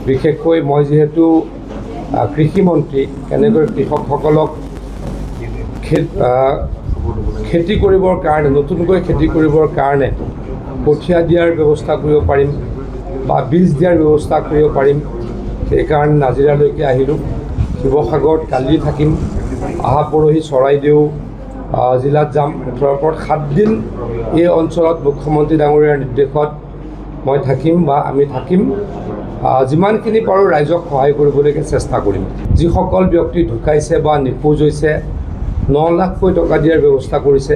বিশেষকৈ মই যেহেতু কৃষিমন্ত্ৰী কেনেকৈ কৃষকসকলক খেতি কৰিবৰ কাৰণে নতুনকৈ খেতি কৰিবৰ কাৰণে কঠীয়া দিয়াৰ ব্যৱস্থা কৰিব পাৰিম বা বীজ দিয়াৰ ব্যৱস্থা কৰিব পাৰিম। সেইকাৰণে নাজিৰালৈকে আহিলোঁ। শিৱসাগৰত কালি থাকিম, অহা পৰহি চৰাইদেউ জিলাত যাম। 18 7 দিন এই অঞ্চলত মুখ্যমন্ত্ৰী ডাঙৰীয়াৰ নিৰ্দেশত মই থাকিম বা আমি থাকিম। যিমানখিনি পাৰোঁ ৰাইজক সহায় কৰিবলৈকে চেষ্টা কৰিম। যিসকল ব্যক্তি ঢুকাইছে বা নিখোজ হৈছে 9 লাখকৈ টকা দিয়াৰ ব্যৱস্থা কৰিছে।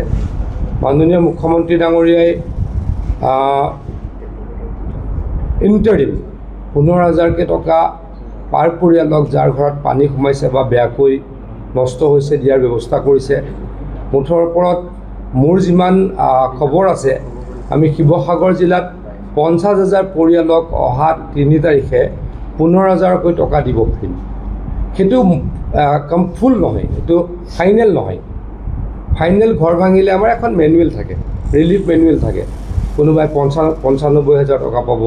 মাননীয় মুখ্যমন্ত্ৰী ডাঙৰীয়াই ইণ্টাৰিম 15,000কৈ টকা পাৰ পৰিয়ালক যাৰ ঘৰত পানী সোমাইছে বা বেয়াকৈ নষ্ট হৈছে দিয়াৰ ব্যৱস্থা কৰিছে। মুঠৰ ওপৰত মোৰ যিমান খবৰ আছে, আমি শিৱসাগৰ জিলাত 50,000 পৰিয়ালক অহা 3 তাৰিখে 15,000কৈ টকা দিব পাৰিম। সেইটো ফুল নহয়, এইটো ফাইনেল নহয়। ফাইনেল ঘৰ ভাঙিলে আমাৰ এখন মেনুৱেল থাকে, ৰিলিফ মেনুৱেল থাকে। কোনোবাই 95,000 টকা পাব,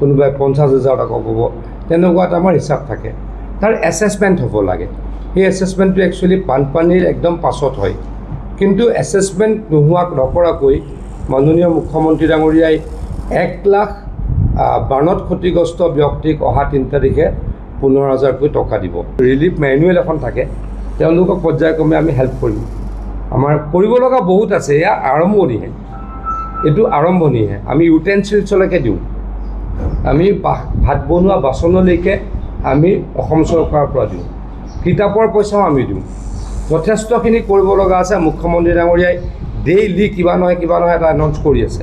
কোনোবাই 50,000 টকা পাব, তেনেকুৱা এটা আমাৰ হিচাপ থাকে। তাৰ এছেছমেণ্ট হ'ব লাগে। সেই এছেছমেণ্টটো একচুৱেলি বানপানীৰ একদম পাছত হয়। কিন্তু এছেছমেণ্ট নকৰাকৈ মাননীয় মুখ্যমন্ত্ৰী ডাঙৰীয়াই 1 লাখ বানত ক্ষতিগ্ৰস্ত ব্যক্তিক অহা 3 তাৰিখে 15,000কৈ টকা দিব। ৰিলিফ মেনুৱেল এখন থাকে, তেওঁলোকক পৰ্যায়ক্ৰমে আমি হেল্প কৰিম। আমাৰ কৰিব লগা বহুত আছে, এয়া আৰম্ভণিহে, এইটো আৰম্ভণিহে। আমি ইউটেনচিলছলৈকে দিওঁ, আমি ভাত বনোৱা বাচনলৈকে আমি অসম চৰকাৰৰ পৰা দিওঁ, কিতাপৰ পইচাও আমি দিওঁ। যথেষ্টখিনি কৰিব লগা আছে। মুখ্যমন্ত্ৰী ডাঙৰীয়াই ডেইলি কিবা নহয় এটা এনাউন্স কৰি আছে।